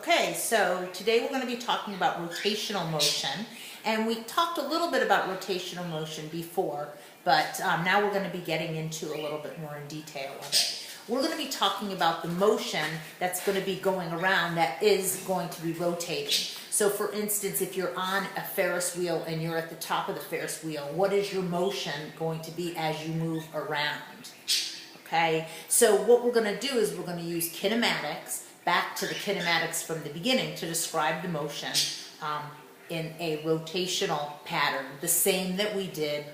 Okay, so today we're going to be talking about rotational motion, and we talked a little bit about rotational motion before, but now we're going to be getting into a little bit more in detail of it. We're going to be talking about the motion that's going to be going around that is going to be rotating. So for instance, if you're on a Ferris wheel and you're at the top of the Ferris wheel, what is your motion going to be as you move around? Okay, so what we're going to do is we're going to use kinematics, back to the kinematics from the beginning, to describe the motion in a rotational pattern, the same that we did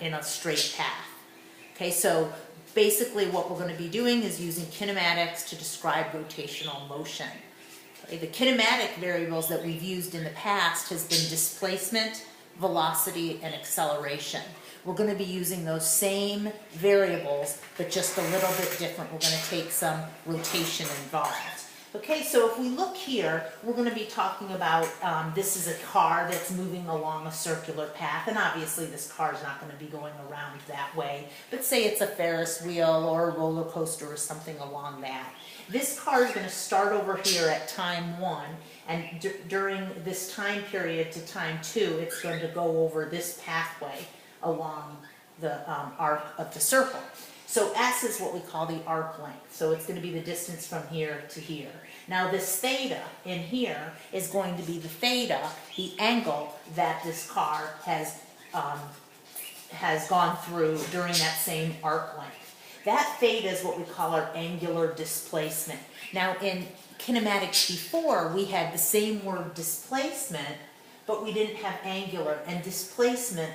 in a straight path. Okay, so basically what we're going to be doing is using kinematics to describe rotational motion. Okay, the kinematic variables that we've used in the past has been displacement, velocity, and acceleration. We're going to be using those same variables, but just a little bit different. We're going to take some rotation involved. Okay, so if we look here, we're going to be talking about, this is a car that's moving along a circular path, and obviously this car is not going to be going around that way, but say it's a Ferris wheel or a roller coaster or something along that. This car is going to start over here at time 1, and during this time period to time 2, it's going to go over this pathway along the arc of the circle. So S is what we call the arc length. So it's going to be the distance from here to here. Now this theta in here is going to be the theta, the angle that this car has gone through during that same arc length. That theta is what we call our angular displacement. Now in kinematics before, we had the same word displacement, but we didn't have angular, and displacement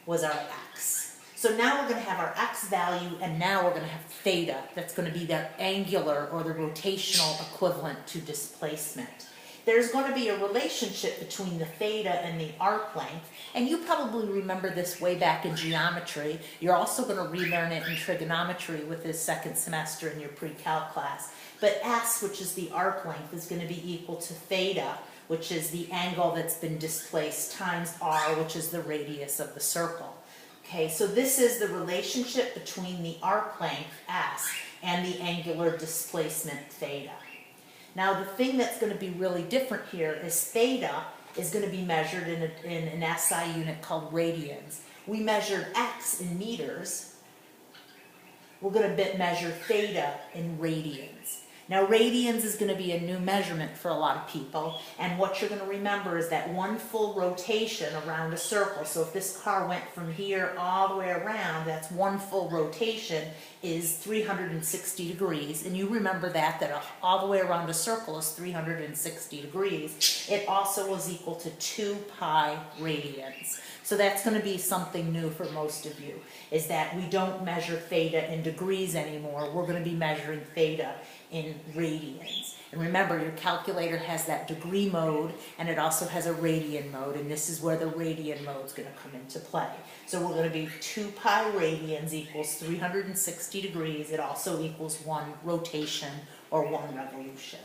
was our x. So now we're going to have our x value, and now we're going to have theta. That's going to be the angular or the rotational equivalent to displacement. There's going to be a relationship between the theta and the arc length, and you probably remember this way back in geometry. You're also going to relearn it in trigonometry with this second semester in your pre-calc class. But S, which is the arc length, is going to be equal to theta, which is the angle that's been displaced, times r, which is the radius of the circle. Okay, so this is the relationship between the arc length, S, and the angular displacement, theta. Now the thing that's going to be really different here is theta is going to be measured in an SI unit called radians. We measured x in meters. We're going to measure theta in radians. Now radians is going to be a new measurement for a lot of people, and what you're going to remember is that one full rotation around a circle. So if this car went from here all the way around, that's one full rotation is 360 degrees, and you remember that all the way around a circle is 360 degrees. It also is equal to 2 pi radians. So that's going to be something new for most of you, is that we don't measure theta in degrees anymore. We're going to be measuring theta in radians. And remember, your calculator has that degree mode, and it also has a radian mode, and this is where the radian mode is going to come into play. So we're going to be 2 pi radians equals 360 degrees. It also equals 1 rotation or 1 revolution.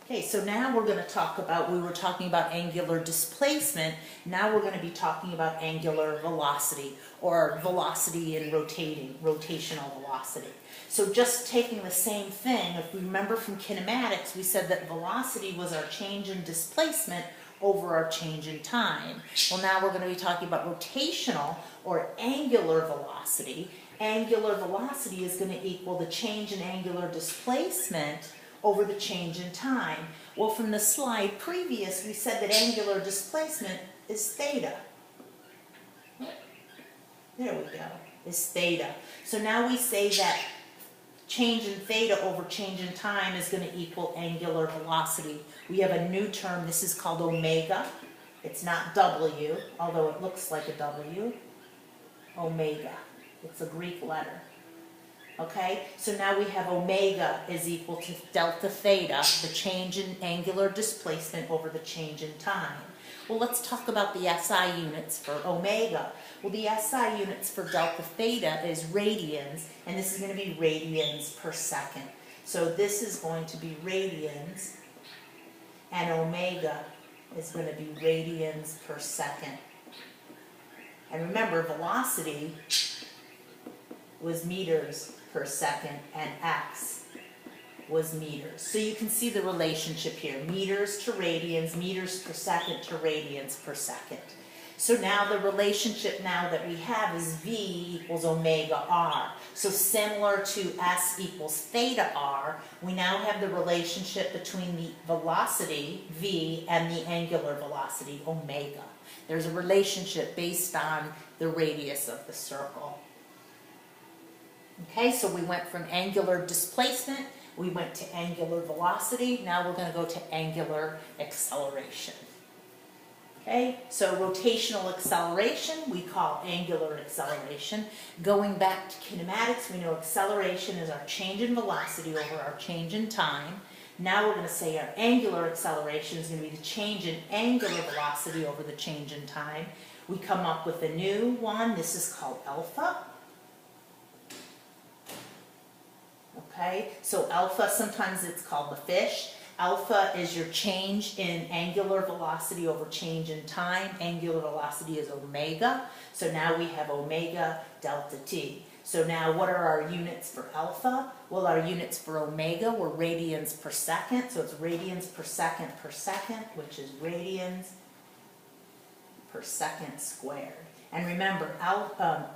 Okay, so now we're going to talk about, we were talking about angular displacement, now we're going to be talking about angular velocity, or velocity in rotational velocity. So just taking the same thing, if we remember from kinematics, we said that velocity was our change in displacement over our change in time. Well, now we're going to be talking about rotational or angular velocity. Angular velocity is going to equal the change in angular displacement over the change in time. Well, from the slide previous, we said that angular displacement is theta. There we go, is theta. So now we say that change in theta over change in time is going to equal angular velocity. We have a new term, this is called omega. It's not W, although it looks like a W. Omega, it's a Greek letter. Okay, so now we have omega is equal to delta theta, the change in angular displacement over the change in time. Well, let's talk about the SI units for omega. Well, the SI units for delta theta is radians, and this is going to be radians per second. So this is going to be radians, and omega is going to be radians per second. And remember, velocity was meters per second, and x was meters. So you can see the relationship here, meters to radians, meters per second to radians per second. So now the relationship now that we have is V equals omega R. So similar to S equals theta R, we now have the relationship between the velocity, V, and the angular velocity, omega. There's a relationship based on the radius of the circle. Okay, so we went from angular displacement, we went to angular velocity, now we're going to go to angular acceleration. Okay, so rotational acceleration we call angular acceleration. Going back to kinematics, we know acceleration is our change in velocity over our change in time. Now we're going to say our angular acceleration is going to be the change in angular velocity over the change in time. We come up with a new one. This is called alpha. Okay, so alpha, sometimes it's called the fish. Alpha is your change in angular velocity over change in time. Angular velocity is omega. So now we have omega delta t. So now what are our units for alpha? Well, our units for omega were radians per second. So it's radians per second, which is radians per second squared. And remember,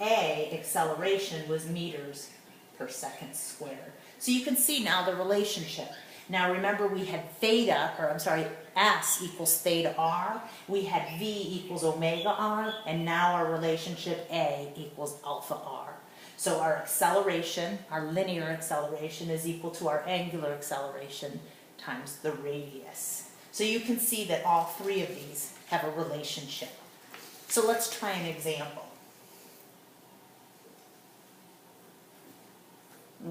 A, acceleration, was meters per second squared. So you can see now the relationship. Now remember we had S equals theta R, we had V equals omega R, and now our relationship A equals alpha R. So our acceleration, our linear acceleration, is equal to our angular acceleration times the radius. So you can see that all three of these have a relationship. So let's try an example.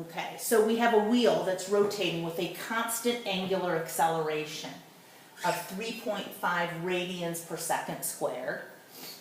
Okay, so we have a wheel that's rotating with a constant angular acceleration of 3.5 radians per second squared.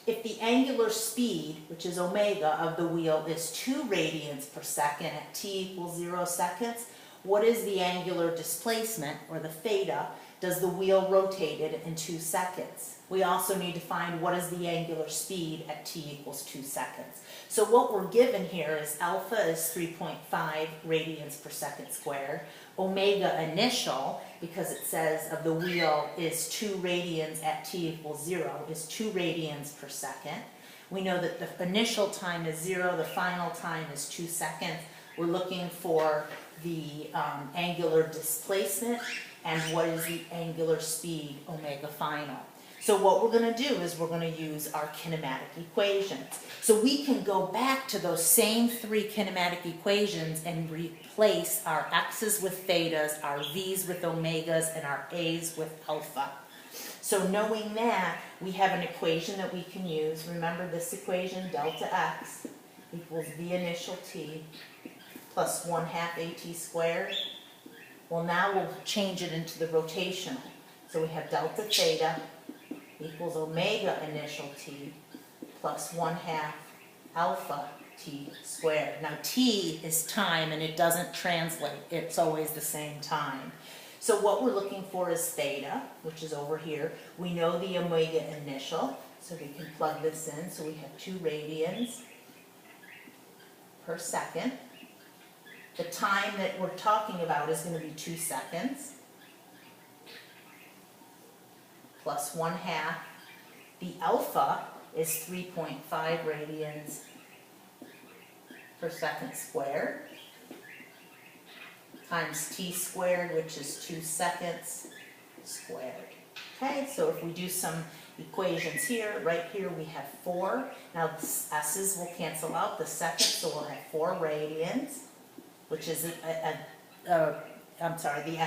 If the angular speed, which is omega, of the wheel is 2 radians per second at t equals 0 seconds, what is the angular displacement, or the theta, does the wheel rotate it in 2 seconds? We also need to find what is the angular speed at t equals 2 seconds. So what we're given here is alpha is 3.5 radians per second squared. Omega initial, because it says of the wheel is 2 radians at t equals 0, is 2 radians per second. We know that the initial time is 0, the final time is 2 seconds. We're looking for the angular displacement and what is the angular speed, omega final. So what we're going to do is we're going to use our kinematic equations. So we can go back to those same 3 kinematic equations and replace our x's with thetas, our v's with omegas, and our a's with alpha. So knowing that, we have an equation that we can use. Remember this equation, delta x equals v initial t plus 1/2 at squared. Well, now we'll change it into the rotational. So we have delta theta equals omega initial t plus 1/2 alpha t squared. Now t is time and it doesn't translate. It's always the same time. So what we're looking for is theta, which is over here. We know the omega initial, so we can plug this in. So we have 2 radians per second. The time that we're talking about is going to be 2 seconds. Plus 1/2. The alpha is 3.5 radians per second squared times t squared, which is 2 seconds squared. Okay, so if we do some equations here, right here we have 4. Now the s's will cancel out the second, so we'll have 4 radians, which is the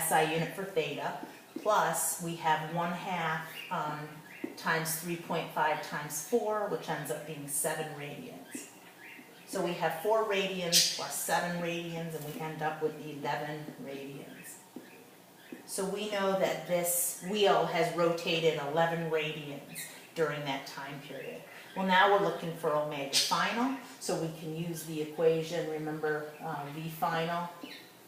SI unit for theta, plus we have 1/2 times 3.5 times 4, which ends up being 7 radians. So we have 4 radians plus 7 radians, and we end up with 11 radians. So we know that this wheel has rotated 11 radians during that time period. Well, now we're looking for omega final, so we can use the equation. Remember V final.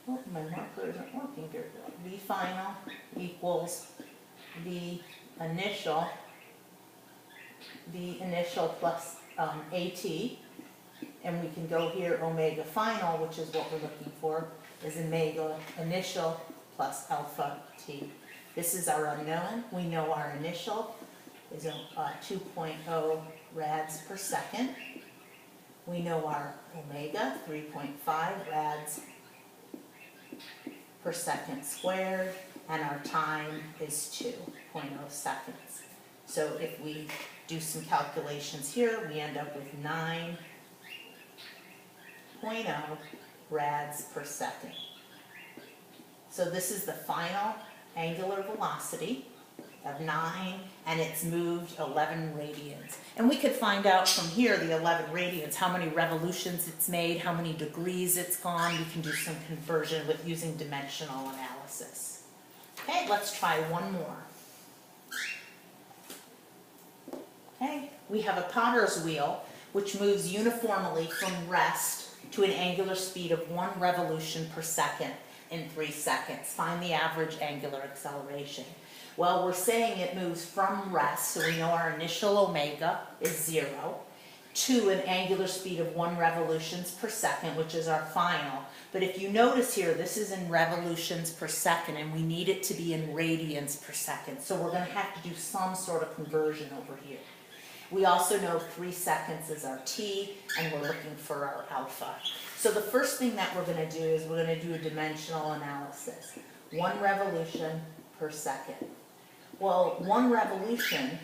Oh, my marker isn't working very well. V final equals V initial plus AT And we can go here, omega final, which is what we're looking for, is omega initial plus alpha t. This is our unknown. We know our initial is 2.0 rads per second. We know our omega, 3.5 rads per second squared, and our time is 2.0 seconds. So if we do some calculations here, we end up with 9.0 rads per second. So this is the final angular velocity of 9, and it's moved 11 radians. And we could find out from here, the 11 radians, how many revolutions it's made, how many degrees it's gone. We can do some conversion with using dimensional analysis. Okay, let's try one more. Okay, we have a potter's wheel, which moves uniformly from rest to an angular speed of 1 revolution per second in 3 seconds. Find the average angular acceleration. Well, we're saying it moves from rest, so we know our initial omega is 0, to an angular speed of 1 revolutions per second, which is our final. But if you notice here, this is in revolutions per second, and we need it to be in radians per second. So we're going to have to do some sort of conversion over here. We also know 3 seconds is our t, and we're looking for our alpha. So the first thing that we're going to do is we're going to do a dimensional analysis. 1 revolution per second. Well, 1 revolution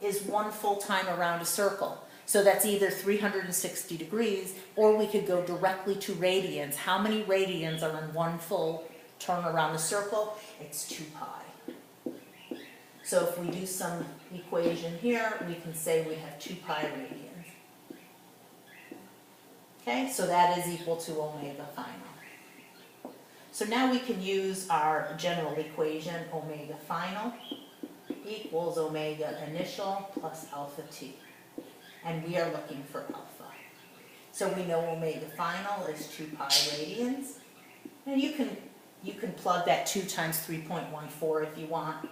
is 1 full time around a circle. So that's either 360 degrees, or we could go directly to radians. How many radians are in 1 full turn around the circle? It's 2 pi. So if we do some equation here, we can say we have 2 pi radians. Okay, so that is equal to omega final. So now we can use our general equation, omega final equals omega initial plus alpha t. And we are looking for alpha. So we know omega final is 2 pi radians. And you can plug that 2 times 3.14 if you want.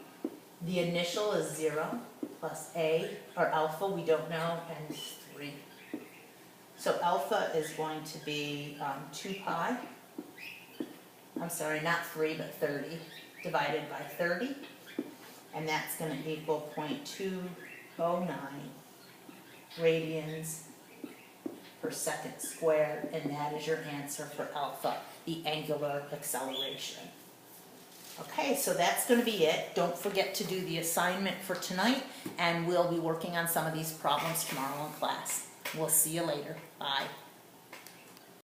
The initial is 0 plus a, or alpha, we don't know, and 3. So alpha is going to be 2 pi. I'm sorry, not 3, but 30, divided by 30. And that's going to equal 0.209 radians per second squared, and that is your answer for alpha, the angular acceleration. Okay, so that's going to be it. Don't forget to do the assignment for tonight, and we'll be working on some of these problems tomorrow in class. We'll see you later. Bye.